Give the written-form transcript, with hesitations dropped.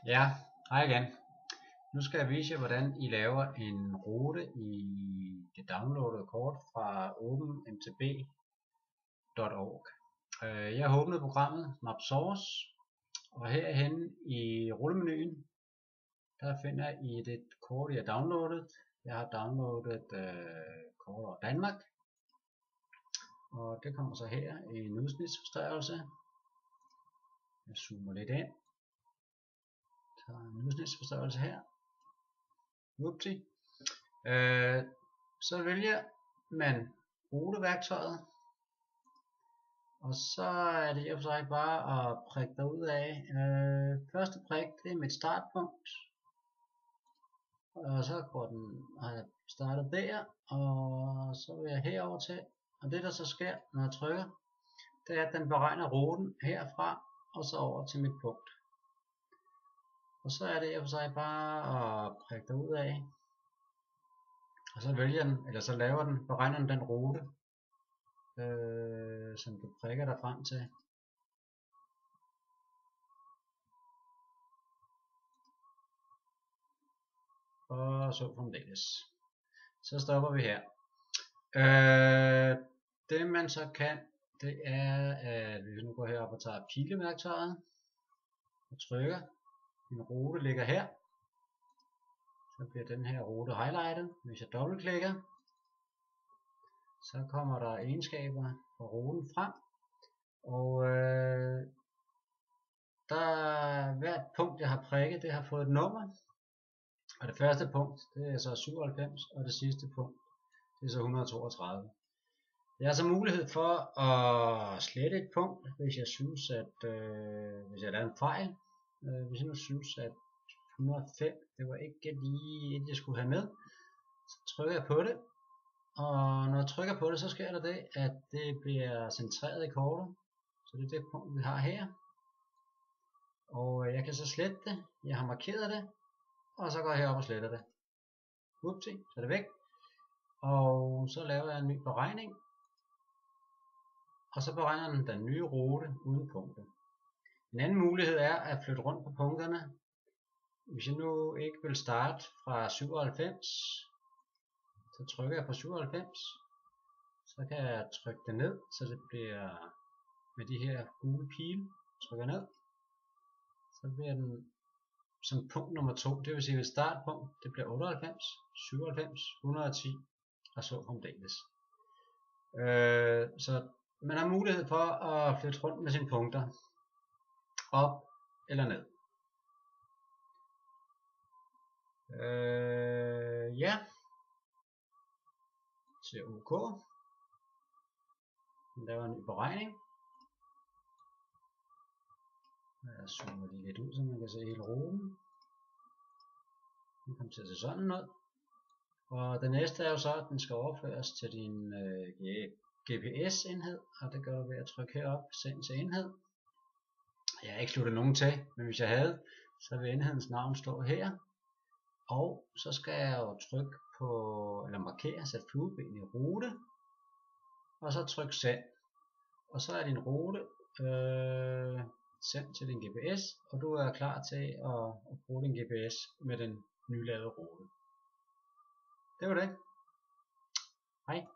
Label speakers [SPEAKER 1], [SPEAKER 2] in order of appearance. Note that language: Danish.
[SPEAKER 1] Ja, hej igen. Nu skal jeg vise jer, hvordan I laver en rute i det downloadede kort fra openmtb.org. Jeg har åbnet programmet MapSource, og herhenne i rullemenuen, der finder I det kort, jeg har downloadet. Jeg har downloadet kort over Danmark, og det kommer så her i en udsnitsforstørrelse. Jeg zoomer lidt ind. Så en udsnitsforstørrelse her. Upti. Så vælger man ruteværktøjet, og så er det i og for sig bare at prikke derud af. Første prik, det er mit startpunkt, og så har jeg startet der, og så vil jeg herover til, og det der så sker, når jeg trykker, det er, at den beregner ruten herfra og så over til mit punkt. Og så er det i og for sig bare at prikke derud af. Og så vælger den, eller så beregner den rute, som du prikker dig frem til. Og så fremdeles. Så stopper vi her. Det man så kan, det er, at hvis nu går herop og tager pileværktøjet og trykker, min rute ligger her, så bliver den her rute highlightet. Hvis jeg dobbeltklikker, så kommer der egenskaber for ruten frem, og hvert punkt jeg har prikket, det har fået et nummer, og det første punkt, det er så 97, og det sidste punkt, det er så 132. Jeg har så mulighed for at slette et punkt, hvis jeg synes, at hvis jeg laver en fejl. Hvis jeg nu synes, at 105, det var ikke lige et, jeg skulle have med, så trykker jeg på det, og når jeg trykker på det, så sker der det, at det bliver centreret i kortet. Så det er det punkt, vi har her. Og jeg kan så slette det. Jeg har markeret det, og så går jeg herop og sletter det. Upti, så er det væk. Og så laver jeg en ny beregning, og så beregner den nye rute uden punktet. En anden mulighed er at flytte rundt på punkterne. Hvis jeg nu ikke vil starte fra 97, så trykker jeg på 97, så kan jeg trykke det ned, så det bliver med de her gule pile, trykker ned, så bliver den som punkt nummer 2, det vil sige at startpunkt, det bliver 98, 97, 110 og så fremdeles. Så man har mulighed for at flytte rundt med sine punkter, op eller ned. Ja, så OK. Den laver en ny beregning. Jeg zoomer lige lidt ud, så man kan se hele ruten. Den kommer til at se sådan ud. Og det næste er jo så, at den skal overføres til din GPS enhed, og det gør du ved at trykke herop, send til enhed. Jeg har ikke sluttet nogen til, men hvis jeg havde, så vil enhedens navn stå her. Og så skal jeg jo trykke på, eller markere, sætte flueben i rute, og så trykke send. Og så er din rute sendt til din GPS, og du er klar til at bruge din GPS med den nylavede rute. Det var det. Hej.